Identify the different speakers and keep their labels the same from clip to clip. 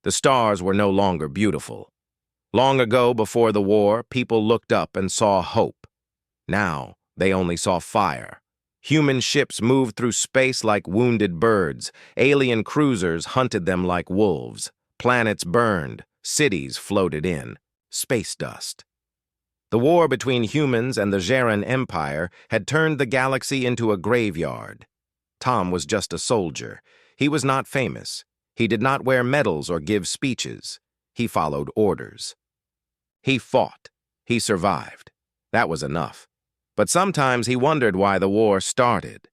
Speaker 1: The stars were no longer beautiful. Long ago, before the war, people looked up and saw hope. Now, they only saw fire. Human ships moved through space like wounded birds. Alien cruisers hunted them like wolves. Planets burned. Cities floated in. Space dust. The war between humans and the Jaren Empire had turned the galaxy into a graveyard. Tom was just a soldier. He was not famous. He did not wear medals or give speeches. He followed orders. He fought. He survived. That was enough. But sometimes he wondered why the war started.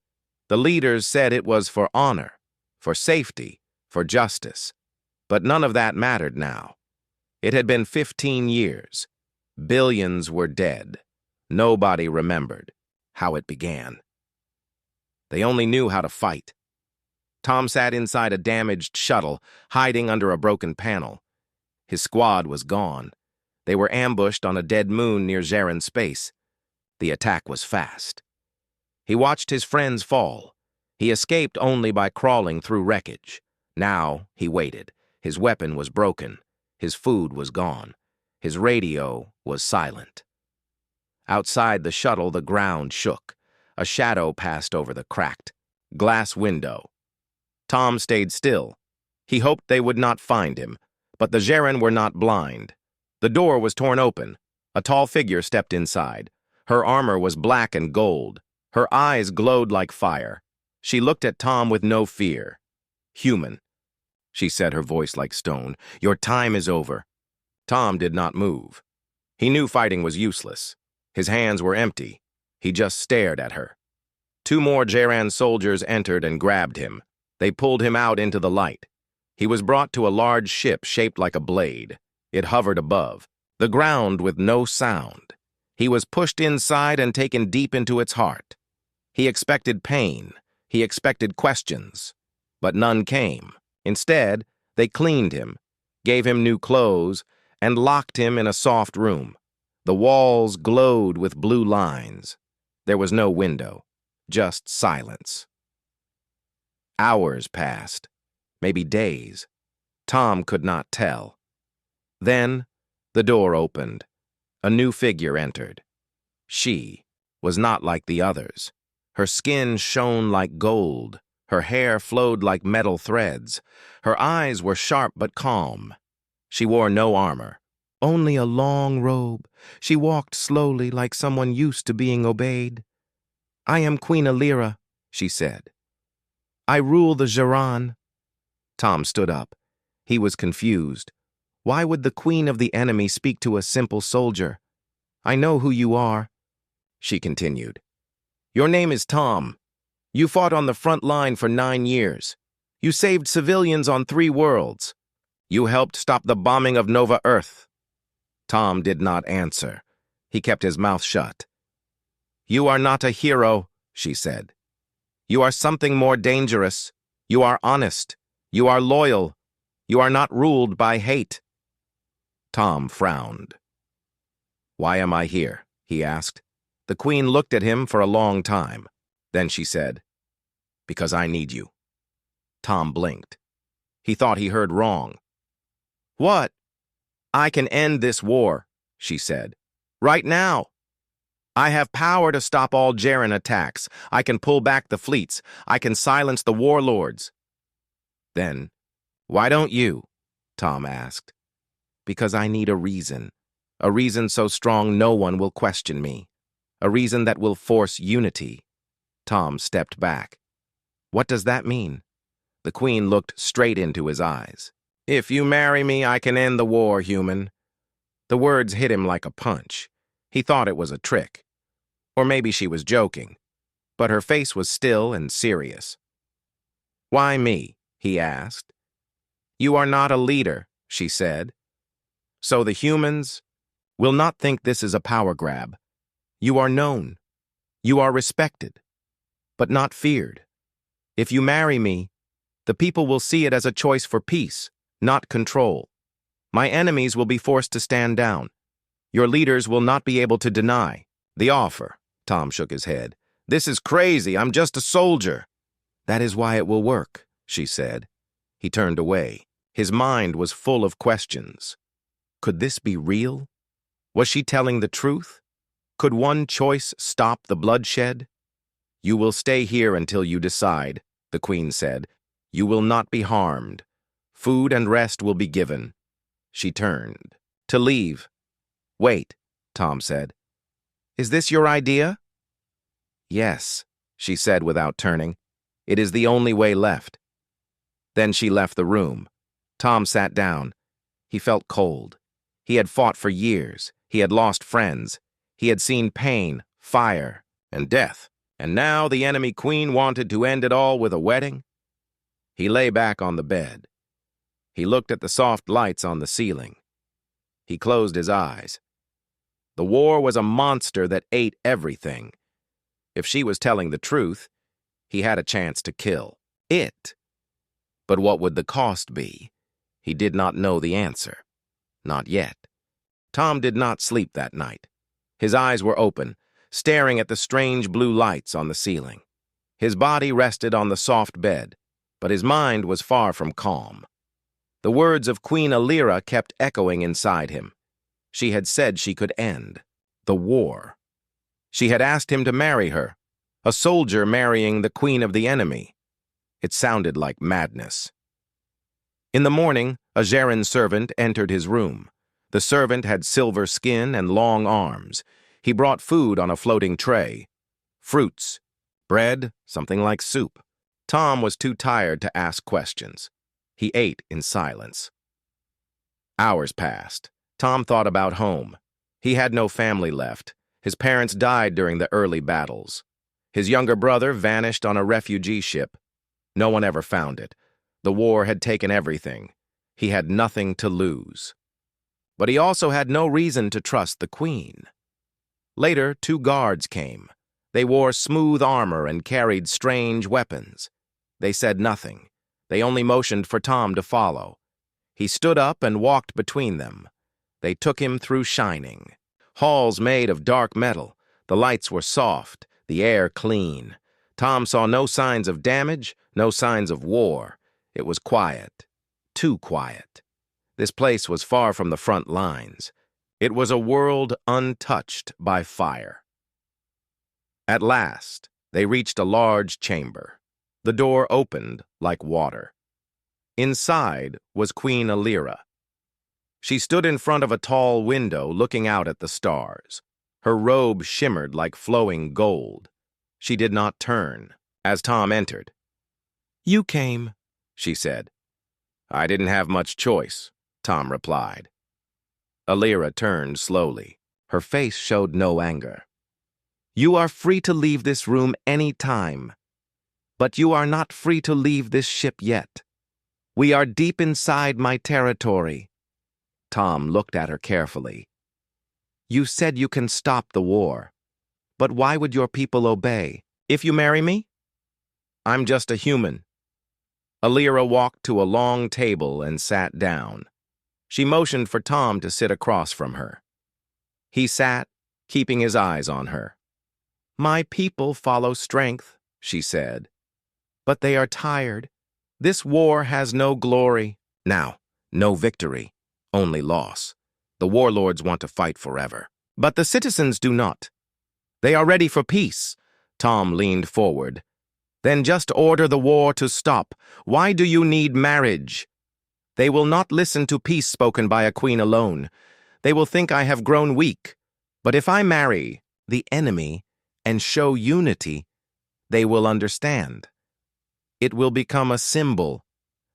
Speaker 1: The leaders said it was for honor, for safety, for justice. But none of that mattered now. It had been 15 years. Billions were dead. Nobody remembered how it began. They only knew how to fight. Tom sat inside a damaged shuttle, hiding under a broken panel. His squad was gone. They were ambushed on a dead moon near Jaren space. The attack was fast. He watched his friends fall. He escaped only by crawling through wreckage. Now he waited. His weapon was broken. His food was gone. His radio was silent. Outside the shuttle, the ground shook. A shadow passed over the cracked glass window. Tom stayed still. He hoped they would not find him, but the Jaren were not blind. The door was torn open. A tall figure stepped inside. Her armor was black and gold. Her eyes glowed like fire. She looked at Tom with no fear. "Human," she said, her voice like stone. "Your time is over." Tom did not move. He knew fighting was useless. His hands were empty. He just stared at her. 2 more Jaren soldiers entered and grabbed him. They pulled him out into the light. He was brought to a large ship shaped like a blade. It hovered above the ground with no sound. He was pushed inside and taken deep into its heart. He expected pain. He expected questions. But none came. Instead, they cleaned him, gave him new clothes, and locked him in a soft room. The walls glowed with blue lines. There was no window, just silence. Hours passed, maybe days. Tom could not tell. Then, the door opened. A new figure entered. She was not like the others. Her skin shone like gold. Her hair flowed like metal threads. Her eyes were sharp but calm. She wore no armor, only a long robe. She walked slowly like someone used to being obeyed. "I am Queen Alira," she said. "I rule the Jaren." Tom stood up. He was confused. Why would the queen of the enemy speak to a simple soldier? "I know who you are," she continued. "Your name is Tom. You fought on the front line for 9 years. You saved civilians on 3 worlds. You helped stop the bombing of Nova Earth." Tom did not answer. He kept his mouth shut. "You are not a hero," she said. "You are something more dangerous. You are honest. You are loyal. You are not ruled by hate." Tom frowned. "Why am I here?" he asked. The queen looked at him for a long time. Then she said, "Because I need you." Tom blinked. He thought he heard wrong. "What?" "I can end this war," she said. "Right now. I have power to stop all Jaren attacks. I can pull back the fleets. I can silence the warlords." "Then, why don't you?" Tom asked. "Because I need a reason so strong no one will question me, a reason that will force unity." Tom stepped back. "What does that mean?" The queen looked straight into his eyes. "If you marry me, I can end the war, human." The words hit him like a punch. He thought it was a trick. Or maybe she was joking. But her face was still and serious. "Why me?" he asked. "You are not a leader," she said. "So the humans will not think this is a power grab. You are known. You are respected, but not feared. If you marry me, the people will see it as a choice for peace, not control. My enemies will be forced to stand down. Your leaders will not be able to deny the offer." Tom shook his head. "This is crazy. I'm just a soldier." "That is why it will work," she said. He turned away. His mind was full of questions. Could this be real? Was she telling the truth? Could one choice stop the bloodshed? "You will stay here until you decide," the queen said. "You will not be harmed. Food and rest will be given." She turned to leave. "Wait," Tom said. "Is this your idea?" "Yes," she said without turning. "It is the only way left." Then she left the room. Tom sat down. He felt cold. He had fought for years. He had lost friends. He had seen pain, fire, and death. And now the enemy queen wanted to end it all with a wedding? He lay back on the bed. He looked at the soft lights on the ceiling. He closed his eyes. The war was a monster that ate everything. If she was telling the truth, he had a chance to kill it. But what would the cost be? He did not know the answer. Not yet. Tom did not sleep that night. His eyes were open, staring at the strange blue lights on the ceiling. His body rested on the soft bed, but his mind was far from calm. The words of Queen Alira kept echoing inside him. She had said she could end the war. She had asked him to marry her, a soldier marrying the queen of the enemy. It sounded like madness. In the morning, a Jaren servant entered his room. The servant had silver skin and long arms. He brought food on a floating tray. Fruits, bread, something like soup. Tom was too tired to ask questions. He ate in silence. Hours passed. Tom thought about home. He had no family left. His parents died during the early battles. His younger brother vanished on a refugee ship. No one ever found it. The war had taken everything. He had nothing to lose. But he also had no reason to trust the queen. Later, 2 guards came. They wore smooth armor and carried strange weapons. They said nothing. They only motioned for Tom to follow. He stood up and walked between them. They took him through shining halls made of dark metal. The lights were soft, the air clean. Tom saw no signs of damage, no signs of war. It was quiet, too quiet. This place was far from the front lines. It was a world untouched by fire. At last, they reached a large chamber. The door opened like water. Inside was Queen Alira. She stood in front of a tall window looking out at the stars. Her robe shimmered like flowing gold. She did not turn as Tom entered. "You came," she said. "I didn't have much choice," Tom replied. Alira turned slowly. Her face showed no anger. "You are free to leave this room any time. But you are not free to leave this ship yet. We are deep inside my territory." Tom looked at her carefully. "You said you can stop the war. But why would your people obey? If you marry me?" "I'm just a human." Alira walked to a long table and sat down. She motioned for Tom to sit across from her. He sat, keeping his eyes on her. "My people follow strength," she said. "But they are tired. This war has no glory. Now, no victory, only loss. The warlords want to fight forever. But the citizens do not. They are ready for peace." Tom leaned forward. "Then just order the war to stop. Why do you need marriage? They will not listen to peace spoken by a queen alone. They will think I have grown weak. But if I marry the enemy and show unity, they will understand. It will become a symbol,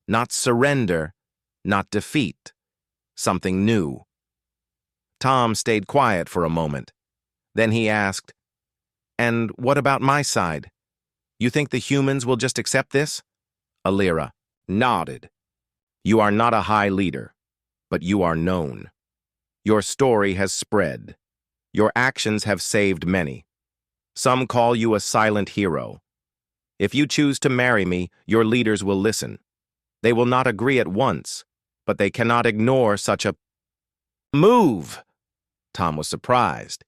Speaker 1: not surrender, not defeat, something new." Tom stayed quiet for a moment. Then he asked, "And what about my side? You think the humans will just accept this?" Alira nodded. "You are not a high leader, but you are known. Your story has spread. Your actions have saved many. Some call you a silent hero. If you choose to marry me, your leaders will listen. They will not agree at once, but they cannot ignore such a move." Tom was surprised.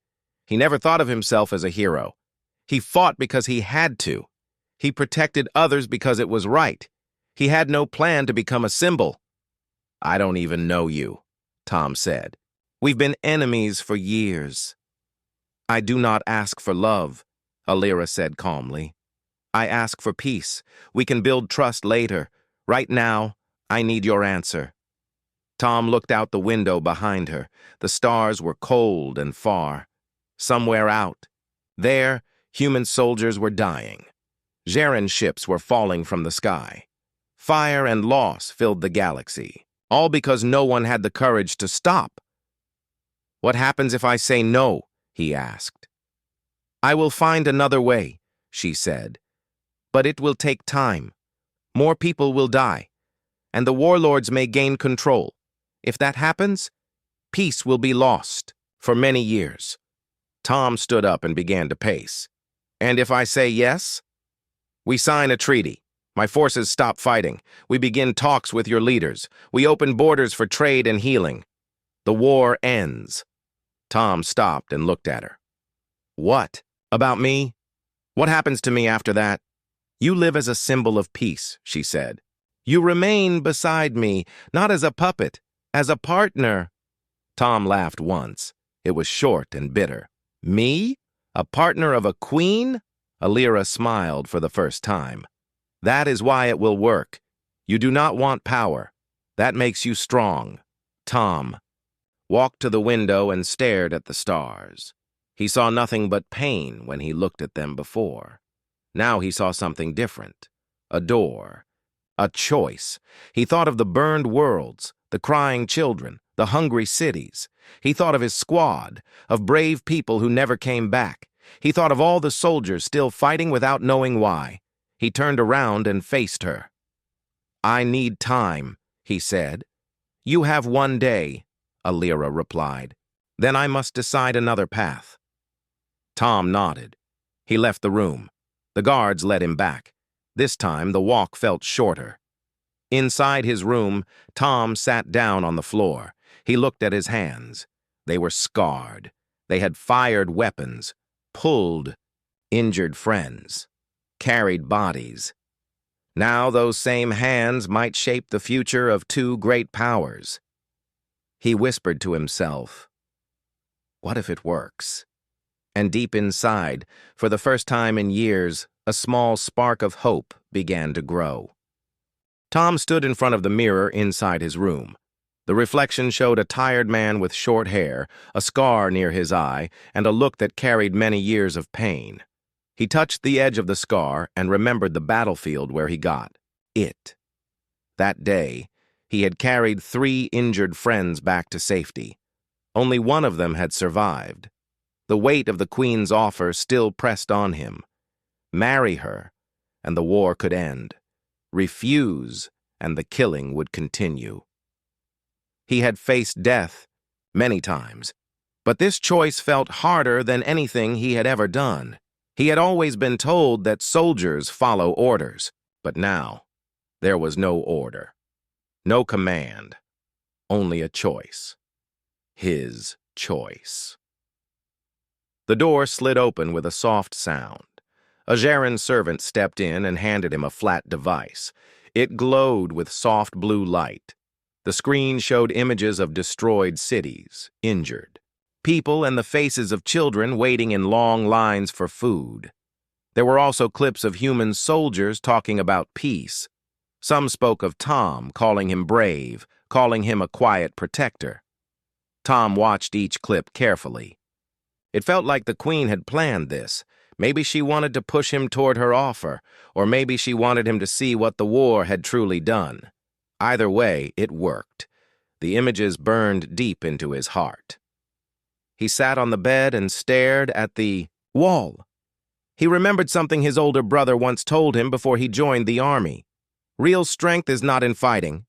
Speaker 1: He never thought of himself as a hero. He fought because he had to. He protected others because it was right. He had no plan to become a symbol. I don't even know you, Tom said. We've been enemies for years. I do not ask for love, Alira said calmly. I ask for peace. We can build trust later. Right now, I need your answer. Tom looked out the window behind her. The stars were cold and far. Somewhere out, there, human soldiers were dying. Jaren ships were falling from the sky. Fire and loss filled the galaxy, all because no one had the courage to stop. What happens if I say no? He asked. I will find another way, she said. But it will take time. More people will die, and the warlords may gain control. If that happens, peace will be lost for many years. Tom stood up and began to pace. And if I say yes? We sign a treaty. My forces stop fighting. We begin talks with your leaders. We open borders for trade and healing. The war ends. Tom stopped and looked at her. What? About me? What happens to me after that? You live as a symbol of peace, she said. You remain beside me, not as a puppet, as a partner. Tom laughed once. It was short and bitter. Me? A partner of a queen? Alira smiled for the first time. That is why it will work. You do not want power. That makes you strong. Tom walked to the window and stared at the stars. He saw nothing but pain when he looked at them before. Now he saw something different. A door. A choice. He thought of the burned worlds, the crying children, the hungry cities. He thought of his squad, of brave people who never came back. He thought of all the soldiers still fighting without knowing why. He turned around and faced her. I need time, he said. You have 1 day, Alira replied. Then I must decide another path. Tom nodded. He left the room. The guards led him back. This time the walk felt shorter. Inside his room, Tom sat down on the floor. He looked at his hands. They were scarred. They had fired weapons, pulled injured friends, carried bodies. Now those same hands might shape the future of 2 great powers. He whispered to himself, what if it works? And deep inside, for the first time in years, a small spark of hope began to grow. Tom stood in front of the mirror inside his room. The reflection showed a tired man with short hair, a scar near his eye, and a look that carried many years of pain. He touched the edge of the scar and remembered the battlefield where he got it. That day, he had carried 3 injured friends back to safety. Only one of them had survived. The weight of the Queen's offer still pressed on him. Marry her, and the war could end. Refuse, and the killing would continue. He had faced death many times, but this choice felt harder than anything he had ever done. He had always been told that soldiers follow orders, but now there was no order, no command, only a choice. His choice. The door slid open with a soft sound. A Jaren servant stepped in and handed him a flat device. It glowed with soft blue light. The screen showed images of destroyed cities, injured people, and the faces of children waiting in long lines for food. There were also clips of human soldiers talking about peace. Some spoke of Tom, calling him brave, calling him a quiet protector. Tom watched each clip carefully. It felt like the Queen had planned this. Maybe she wanted to push him toward her offer, or maybe she wanted him to see what the war had truly done. Either way, it worked. The images burned deep into his heart. He sat on the bed and stared at the wall. He remembered something his older brother once told him before he joined the army. Real strength is not in fighting.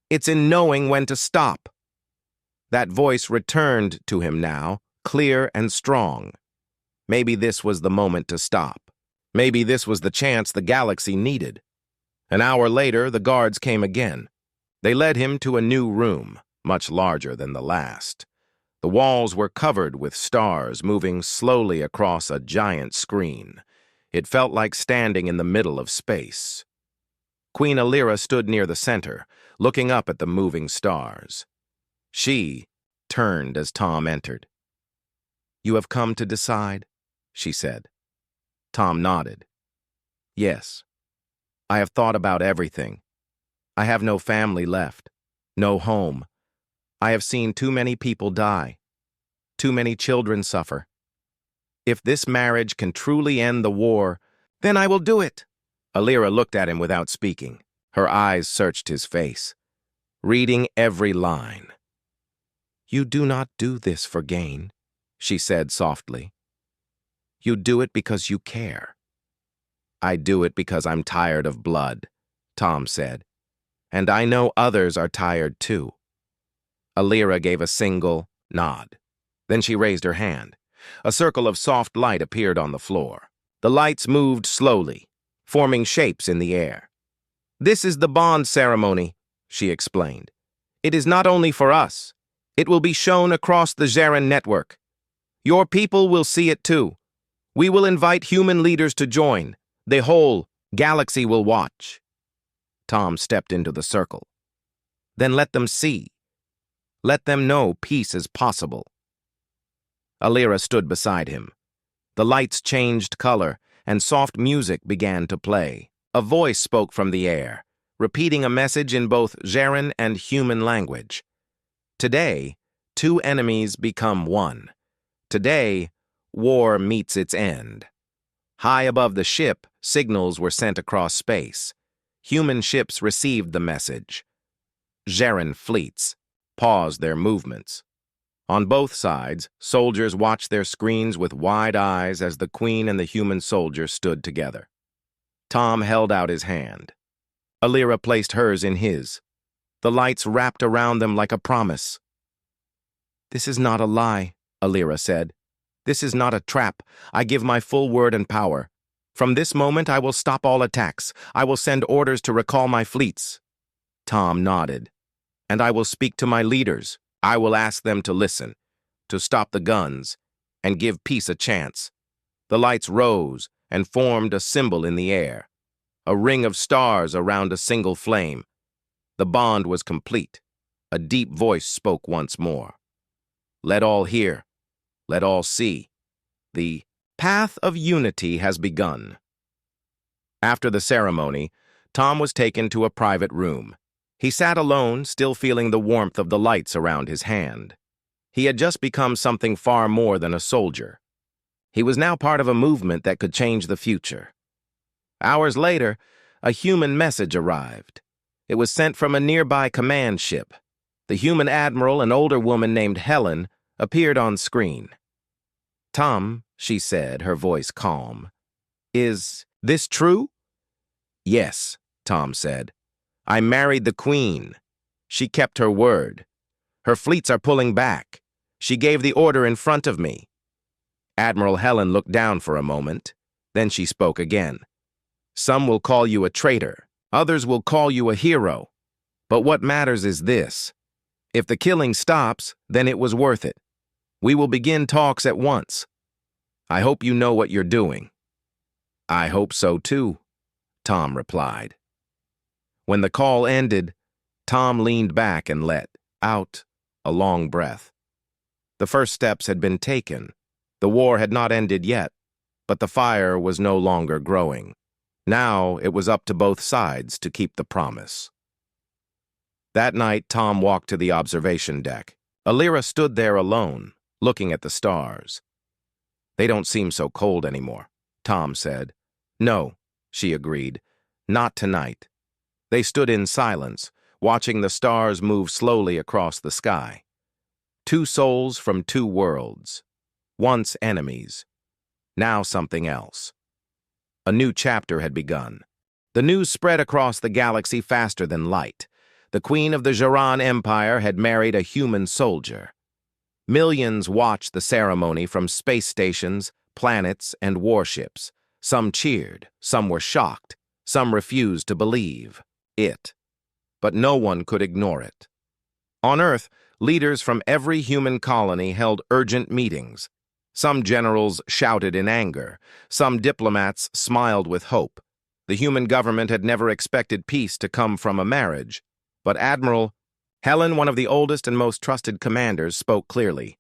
Speaker 1: It's in knowing when to stop. That voice returned to him now, clear and strong. Maybe this was the moment to stop. Maybe this was the chance the galaxy needed. An hour later, the guards came again. They led him to a new room, much larger than the last. The walls were covered with stars moving slowly across a giant screen. It felt like standing in the middle of space. Queen Alira stood near the center, looking up at the moving stars. She turned as Tom entered. "You have come to decide?" she said. Tom nodded. "Yes. I have thought about everything. I have no family left, no home. I have seen too many people die, too many children suffer. If this marriage can truly end the war, then I will do it." Alira looked at him without speaking. Her eyes searched his face, reading every line. "You do not do this for gain," she said softly. "You do it because you care." "I do it because I'm tired of blood," Tom said. "And I know others are tired too." Alira gave a single nod. Then she raised her hand. A circle of soft light appeared on the floor. The lights moved slowly, forming shapes in the air. "This is the bond ceremony," she explained. "It is not only for us. It will be shown across the Zeren network. Your people will see it too. We will invite human leaders to join. The whole galaxy will watch." Tom stepped into the circle. "Then let them see. Let them know peace is possible." Alira stood beside him. The lights changed color, and soft music began to play. A voice spoke from the air, repeating a message in both Zeren and human language. "Today, two enemies become one. Today, war meets its end." High above the ship, signals were sent across space. Human ships received the message. Zeren fleets paused their movements. On both sides, soldiers watched their screens with wide eyes as the Queen and the human soldier stood together. Tom held out his hand. Alira placed hers in his. The lights wrapped around them like a promise. "This is not a lie," Alira said. "This is not a trap. I give my full word and power. From this moment, I will stop all attacks. I will send orders to recall my fleets." Tom nodded. "And I will speak to my leaders. I will ask them to listen, to stop the guns, and give peace a chance." The lights rose and formed a symbol in the air, a ring of stars around a single flame. The bond was complete. A deep voice spoke once more. "Let all hear. Let all see. The path of unity has begun." After the ceremony, Tom was taken to a private room. He sat alone, still feeling the warmth of the lights around his hand. He had just become something far more than a soldier. He was now part of a movement that could change the future. Hours later, a human message arrived. It was sent from a nearby command ship. The human admiral, an older woman named Helen, appeared on screen. "Tom," she said, her voice calm. "Is this true?" "Yes," Tom said. "I married the Queen. She kept her word. Her fleets are pulling back. She gave the order in front of me." Admiral Helen looked down for a moment. Then she spoke again. "Some will call you a traitor. Others will call you a hero. But what matters is this. If the killing stops, then it was worth it. We will begin talks at once. I hope you know what you're doing." "I hope so too," Tom replied. When the call ended, Tom leaned back and let out a long breath. The first steps had been taken. The war had not ended yet, but the fire was no longer growing. Now it was up to both sides to keep the promise. That night, Tom walked to the observation deck. Alira stood there alone, looking at the stars. "They don't seem so cold anymore," Tom said. "No," she agreed. "Not tonight." They stood in silence, watching the stars move slowly across the sky. Two souls from two worlds. Once enemies. Now something else. A new chapter had begun. The news spread across the galaxy faster than light. The Queen of the Zeren Empire had married a human soldier. Millions watched the ceremony from space stations, planets, and warships. Some cheered, some were shocked, some refused to believe it. But no one could ignore it. On Earth, leaders from every human colony held urgent meetings. Some generals shouted in anger. Some diplomats smiled with hope. The human government had never expected peace to come from a marriage, But Admiral Helen, one of the oldest and most trusted commanders, spoke clearly.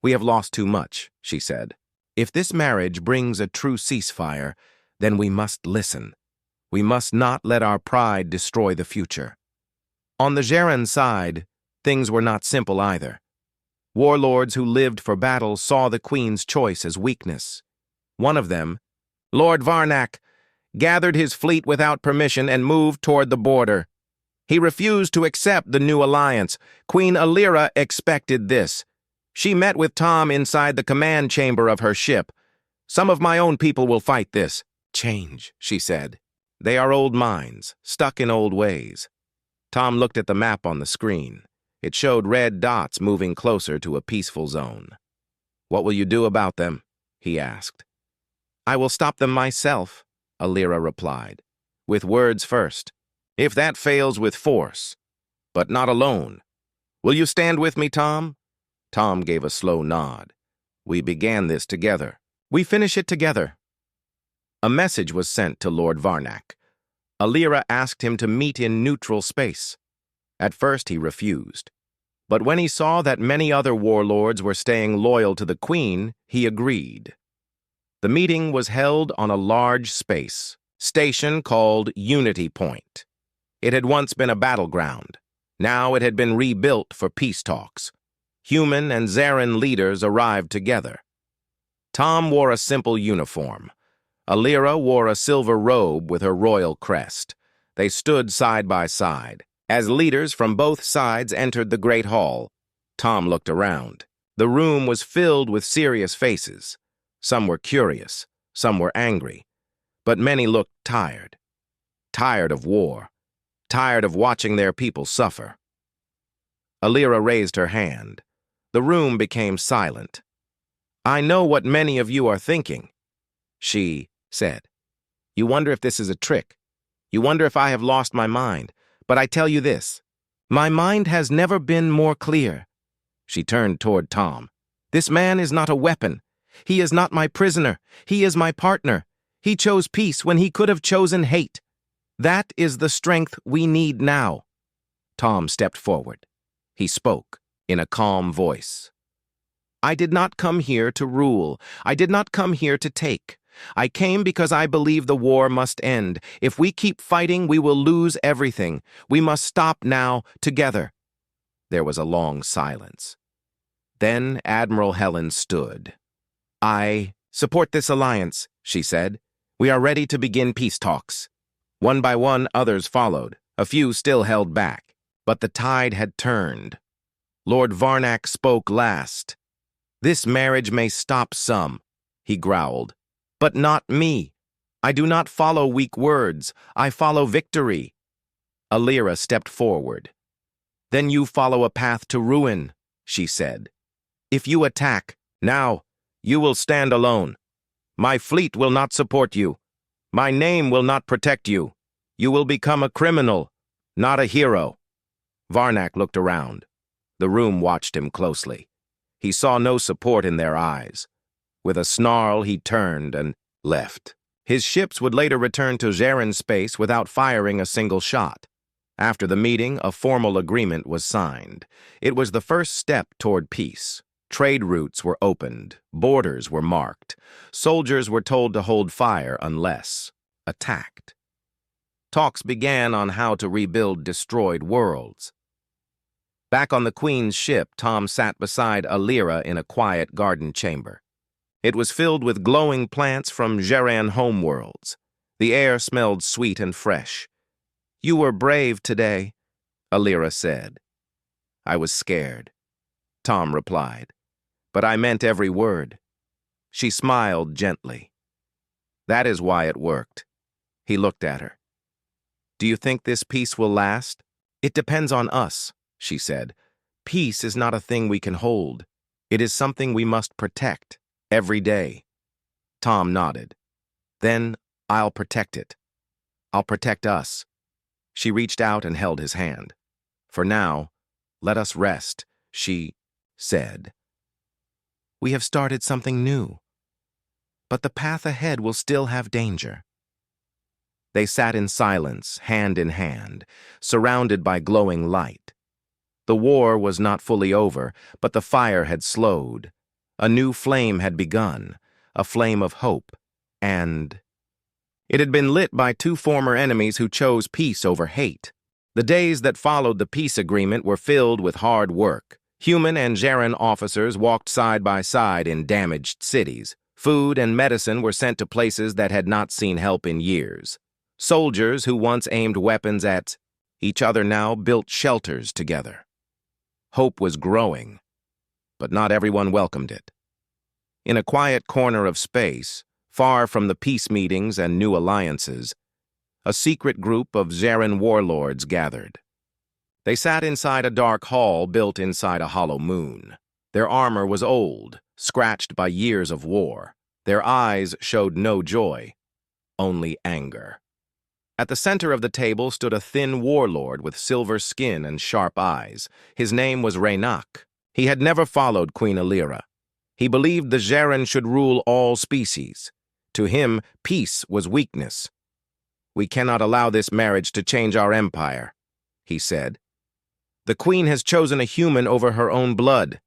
Speaker 1: "We have lost too much," she said. "If this marriage brings a true ceasefire, then we must listen. We must not let our pride destroy the future." On the Jaren side, things were not simple either. Warlords who lived for battle saw the Queen's choice as weakness. One of them, Lord Varnak, gathered his fleet without permission and moved toward the border. He refused to accept the new alliance. Queen Alira expected this. She met with Tom inside the command chamber of her ship. "Some of my own people will fight this change," she said. "They are old minds, stuck in old ways." Tom looked at the map on the screen. It showed red dots moving closer to a peaceful zone. "What will you do about them?" he asked. "I will stop them myself," Alira replied, with words first. "If that fails, with force, but not alone. Will you stand with me, Tom?" Tom gave a slow nod. "We began this together. We finish it together." A message was sent to Lord Varnak. Alira asked him to meet in neutral space. At first he refused, but when he saw that many other warlords were staying loyal to the Queen, he agreed. The meeting was held on a large space station called Unity Point. It had once been a battleground. Now it had been rebuilt for peace talks. Human and Zarin leaders arrived together. Tom wore a simple uniform. Alira wore a silver robe with her royal crest. They stood side by side. As leaders from both sides entered the great hall, Tom looked around. The room was filled with serious faces. Some were curious, some were angry, but many looked tired. Tired of war. Tired of watching their people suffer. Alira raised her hand. The room became silent. "I know what many of you are thinking," she said. "You wonder if this is a trick. You wonder if I have lost my mind. But I tell you this, my mind has never been more clear." She turned toward Tom. "This man is not a weapon. He is not my prisoner. He is my partner. He chose peace when he could have chosen hate. That is the strength we need now." Tom stepped forward. He spoke in a calm voice. "I did not come here to rule. I did not come here to take. I came because I believe the war must end. If we keep fighting, we will lose everything. We must stop now, together." There was a long silence. Then Admiral Helen stood. "I support this alliance," she said. "We are ready to begin peace talks." One by one, others followed. A few still held back. But the tide had turned. Lord Varnak spoke last. "This marriage may stop some," he growled, "but not me. I do not follow weak words. I follow victory." Alira stepped forward. "Then you follow a path to ruin," she said. "If you attack, now, you will stand alone. My fleet will not support you. My name will not protect you. You will become a criminal, not a hero." Varnak looked around. The room watched him closely. He saw no support in their eyes. With a snarl, he turned and left. His ships would later return to Zarin space without firing a single shot. After the meeting, a formal agreement was signed. It was the first step toward peace. Trade routes were opened. Borders were marked. Soldiers were told to hold fire unless attacked. Talks began on how to rebuild destroyed worlds. Back on the Queen's ship, Tom sat beside Alira in a quiet garden chamber. It was filled with glowing plants from Zarin homeworlds. The air smelled sweet and fresh. "You were brave today," Alira said. "I was scared," Tom replied, "but I meant every word." She smiled gently. "That is why it worked." He looked at her. "Do you think this peace will last?" "It depends on us," she said. "Peace is not a thing we can hold. It is something we must protect, every day." Tom nodded. "Then I'll protect it. I'll protect us." She reached out and held his hand. "For now, let us rest," she said. "We have started something new, but the path ahead will still have danger." They sat in silence, hand in hand, surrounded by glowing light. The war was not fully over, but the fire had slowed. A new flame had begun, a flame of hope, and it had been lit by two former enemies who chose peace over hate. The days that followed the peace agreement were filled with hard work. Human and Jaren officers walked side by side in damaged cities. Food and medicine were sent to places that had not seen help in years. Soldiers who once aimed weapons at each other now built shelters together. Hope was growing, but not everyone welcomed it. In a quiet corner of space, far from the peace meetings and new alliances, a secret group of Jaren warlords gathered. They sat inside a dark hall built inside a hollow moon. Their armor was old, scratched by years of war. Their eyes showed no joy, only anger. At the center of the table stood a thin warlord with silver skin and sharp eyes. His name was Raynak. He had never followed Queen Alira. He believed the Jaren should rule all species. To him, peace was weakness. "We cannot allow this marriage to change our empire," he said. "The queen has chosen a human over her own blood.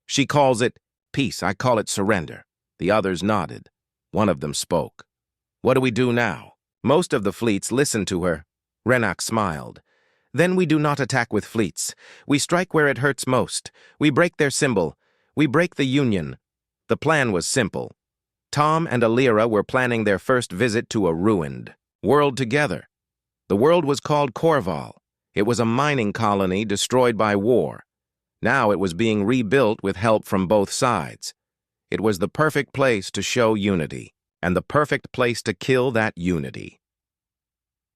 Speaker 1: She calls it peace. I call it surrender." The others nodded. One of them spoke. "What do we do now?" Most of the fleets listened to her. Renak smiled. "Then we do not attack with fleets. We strike where it hurts most. We break their symbol. We break the union." The plan was simple. Tom and Alira were planning their first visit to a ruined world together. The world was called Corval. It was a mining colony destroyed by war. Now it was being rebuilt with help from both sides. It was the perfect place to show unity, and the perfect place to kill that unity.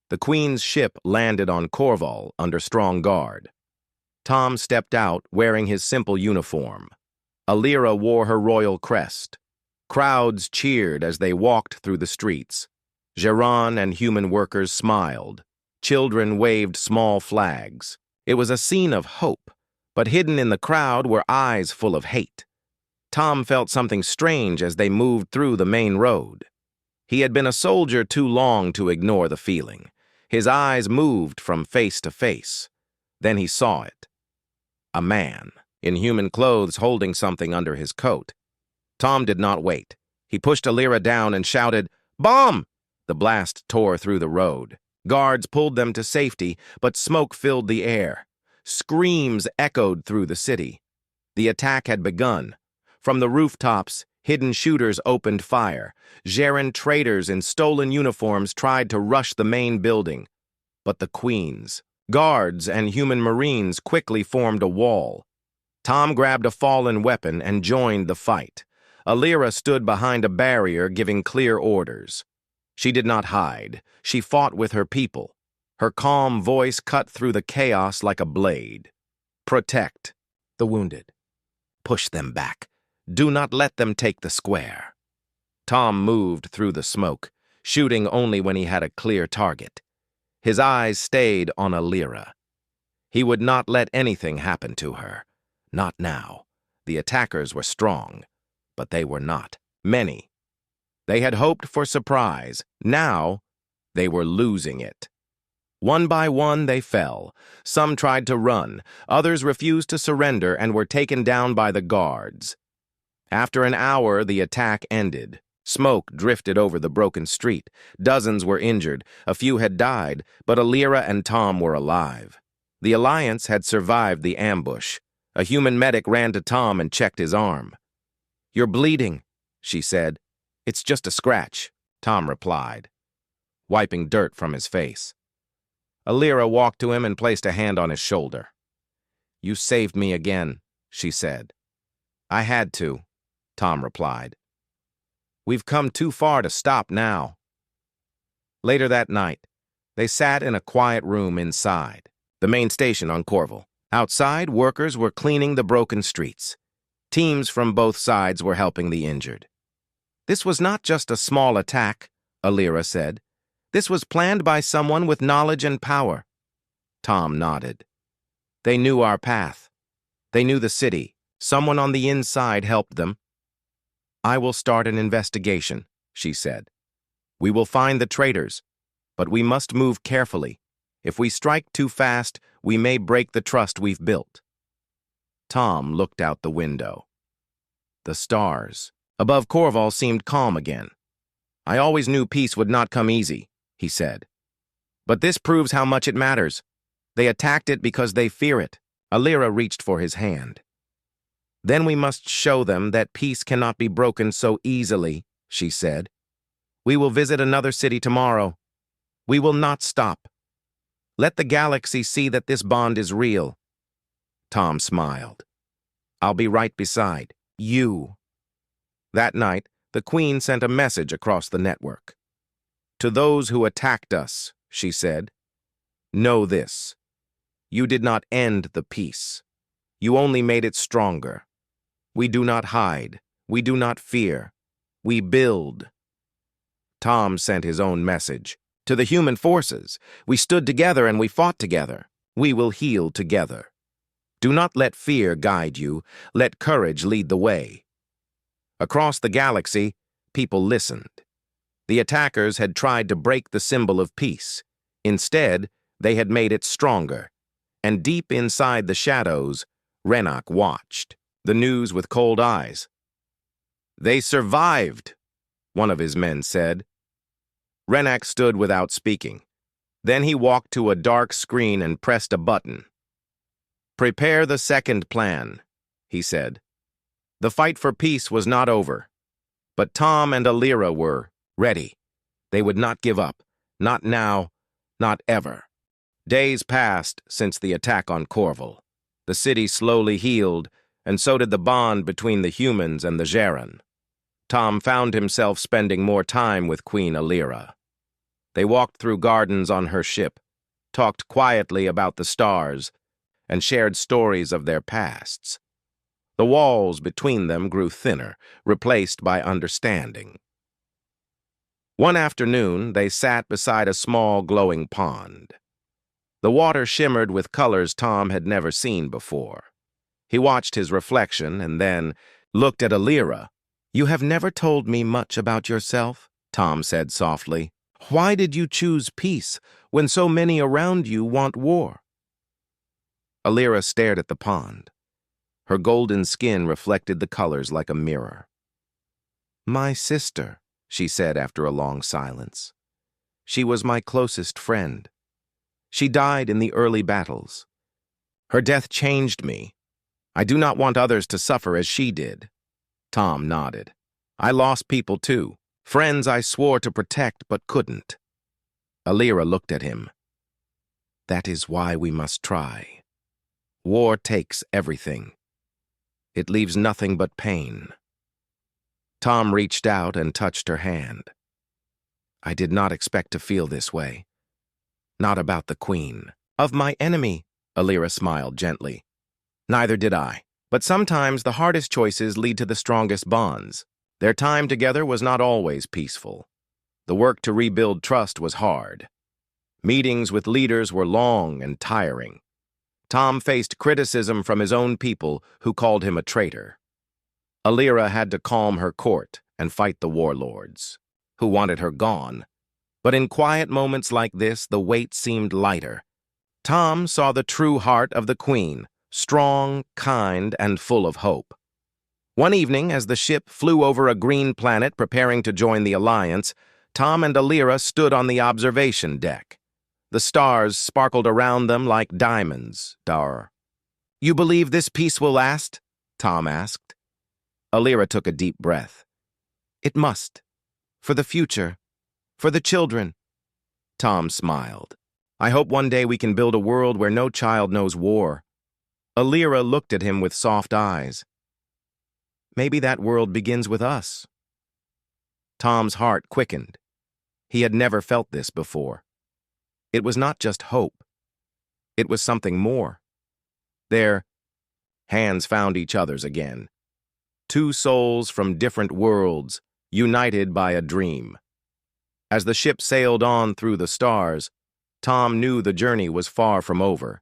Speaker 1: The Queen's ship landed on Corval under strong guard. Tom stepped out wearing his simple uniform. Alira wore her royal crest. Crowds cheered as they walked through the streets. Jaren and human workers smiled. Children waved small flags. It was a scene of hope, but hidden in the crowd were eyes full of hate. Tom felt something strange as they moved through the main road. He had been a soldier too long to ignore the feeling. His eyes moved from face to face. Then he saw it. A man, in human clothes, holding something under his coat. Tom did not wait. He pushed Alira down and shouted, "Bomb!" The blast tore through the road. Guards pulled them to safety, but smoke filled the air. Screams echoed through the city. The attack had begun. From the rooftops, hidden shooters opened fire. Jaren traders in stolen uniforms tried to rush the main building. But the Queens, guards, and human marines quickly formed a wall. Tom grabbed a fallen weapon and joined the fight. Alira stood behind a barrier giving clear orders. She did not hide. She fought with her people. Her calm voice cut through the chaos like a blade. "Protect the wounded. Push them back. Do not let them take the square." Tom moved through the smoke, shooting only when he had a clear target. His eyes stayed on Alira. He would not let anything happen to her. Not now. The attackers were strong, but they were not many. They had hoped for surprise. Now, they were losing it. One by one, they fell. Some tried to run. Others refused to surrender and were taken down by the guards. After an hour, the attack ended. Smoke drifted over the broken street. Dozens were injured. A few had died, but Alira and Tom were alive. The Alliance had survived the ambush. A human medic ran to Tom and checked his arm. "You're bleeding," she said. "It's just a scratch," Tom replied, wiping dirt from his face. Alira walked to him and placed a hand on his shoulder. "You saved me again," she said. "I had to," Tom replied. "We've come too far to stop now." Later that night, they sat in a quiet room inside the main station on Corval. Outside, workers were cleaning the broken streets. Teams from both sides were helping the injured. "This was not just a small attack," Alira said. "This was planned by someone with knowledge and power." Tom nodded. "They knew our path. They knew the city. Someone on the inside helped them." "I will start an investigation," she said. "We will find the traitors, but we must move carefully. If we strike too fast, we may break the trust we've built." Tom looked out the window. The stars above Corval seemed calm again. "I always knew peace would not come easy," he said. "But this proves how much it matters. They attacked it because they fear it." Alira reached for his hand. "Then we must show them that peace cannot be broken so easily," she said. "We will visit another city tomorrow. We will not stop. Let the galaxy see that this bond is real." Tom smiled. "I'll be right beside you." That night, the Queen sent a message across the network. "To those who attacked us," she said, "know this. You did not end the peace. You only made it stronger. We do not hide. We do not fear. We build." Tom sent his own message. "To the human forces, we stood together and we fought together. We will heal together. Do not let fear guide you. Let courage lead the way." Across the galaxy, people listened. The attackers had tried to break the symbol of peace. Instead, they had made it stronger. And deep inside the shadows, Renok watched the news with cold eyes. "They survived," one of his men said. Renok stood without speaking. Then he walked to a dark screen and pressed a button. "Prepare the second plan," he said. The fight for peace was not over. But Tom and Alira were ready. They would not give up. Not now, not ever. Days passed since the attack on Corval. The city slowly healed, and so did the bond between the humans and the Jaren. Tom found himself spending more time with Queen Alira. They walked through gardens on her ship, talked quietly about the stars, and shared stories of their pasts. The walls between them grew thinner, replaced by understanding. One afternoon, they sat beside a small, glowing pond. The water shimmered with colors Tom had never seen before. He watched his reflection and then looked at Alira. "You have never told me much about yourself," Tom said softly. "Why did you choose peace when so many around you want war?" Alira stared at the pond. Her golden skin reflected the colors like a mirror. "My sister," she said after a long silence. "She was my closest friend. She died in the early battles. Her death changed me. I do not want others to suffer as she did." Tom nodded. "I lost people too. Friends I swore to protect but couldn't." Alira looked at him. "That is why we must try. War takes everything. It leaves nothing but pain." Tom reached out and touched her hand. "I did not expect to feel this way. Not about the Queen." "Of my enemy," Alira smiled gently. "Neither did I. But sometimes the hardest choices lead to the strongest bonds. Their time together was not always peaceful. The work to rebuild trust was hard. Meetings with leaders were long and tiring. Tom faced criticism from his own people who called him a traitor. Alira had to calm her court and fight the warlords, who wanted her gone. But in quiet moments like this, the weight seemed lighter. Tom saw the true heart of the Queen, strong, kind, and full of hope. One evening, as the ship flew over a green planet preparing to join the Alliance, Tom and Alira stood on the observation deck. The stars sparkled around them like diamonds. "You believe this peace will last?" Tom asked. Alira took a deep breath. "It must. For the future. For the children." Tom smiled. "I hope one day we can build a world where no child knows war." Alira looked at him with soft eyes. "Maybe that world begins with us." Tom's heart quickened. He had never felt this before. It was not just hope. It was something more. Their hands found each other's again. Two souls from different worlds, united by a dream. As the ship sailed on through the stars, Tom knew the journey was far from over.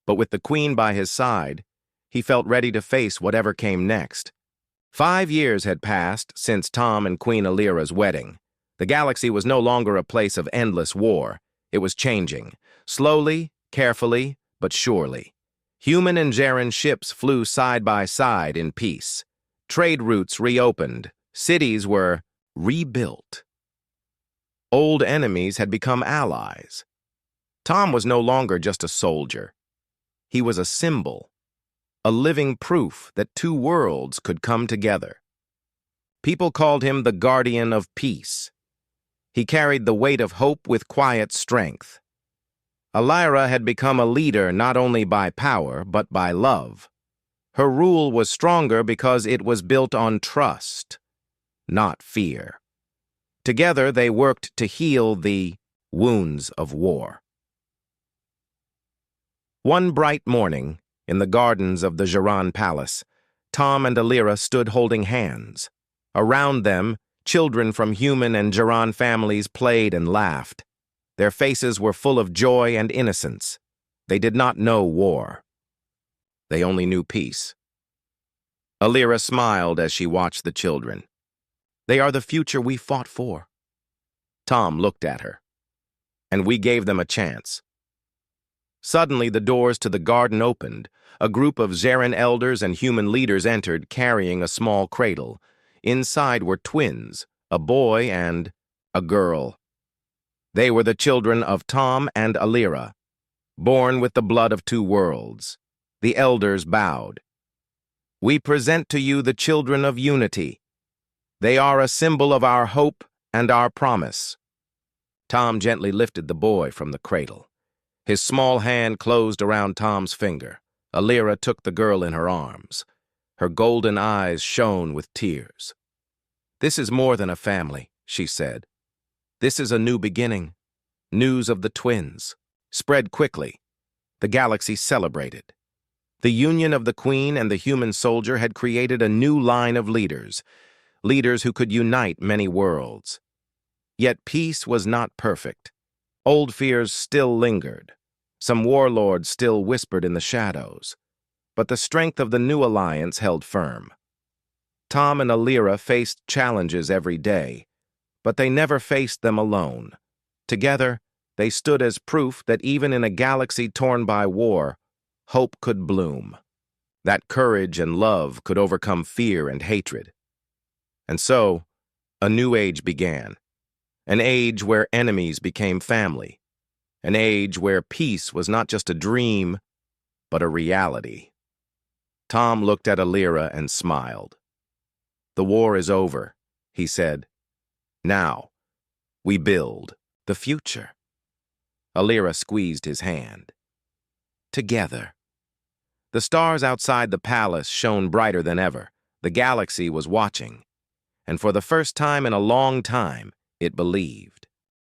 Speaker 1: But with the Queen by his side, he felt ready to face whatever came next. 5 years had passed since Tom and Queen Alira's wedding. The galaxy was no longer a place of endless war. It was changing, slowly, carefully, but surely. Human and Jaren ships flew side by side in peace. Trade routes reopened. Cities were rebuilt. Old enemies had become allies. Tom was no longer just a soldier. He was a symbol, a living proof that two worlds could come together. People called him the guardian of peace. He carried the weight of hope with quiet strength. Alira had become a leader not only by power, but by love. Her rule was stronger because it was built on trust, not fear. Together, they worked to heal the wounds of war. One bright morning, in the gardens of the Jiran Palace, Tom and Alira stood holding hands. Around them, children from human and Jiran families played and laughed. Their faces were full of joy and innocence. They did not know war. They only knew peace. Alira smiled as she watched the children. They are the future we fought for. Tom looked at her. And we gave them a chance. Suddenly, the doors to the garden opened. A group of Jaren elders and human leaders entered, carrying a small cradle. Inside were twins, a boy and a girl. They were the children of Tom and Alira, born with the blood of two worlds. The elders bowed. We present to you the children of unity. They are a symbol of our hope and our promise. Tom gently lifted the boy from the cradle. His small hand closed around Tom's finger. Alira took the girl in her arms. Her golden eyes shone with tears. This is more than a family, she said. This is a new beginning. News of the twins spread quickly. The galaxy celebrated. The union of the Queen and the human soldier had created a new line of leaders who could unite many worlds. Yet peace was not perfect. Old fears still lingered. Some warlords still whispered in the shadows. But the strength of the new alliance held firm. Tom and Alira faced challenges every day, but they never faced them alone. Together, they stood as proof that even in a galaxy torn by war, hope could bloom. That courage and love could overcome fear and hatred. And so, a new age began. An age where enemies became family. An age where peace was not just a dream, but a reality. Tom looked at Alira and smiled. The war is over, he said. Now, we build the future. Alira squeezed his hand. Together. The stars outside the palace shone brighter than ever. The galaxy was watching. And for the first time in a long time, it believed.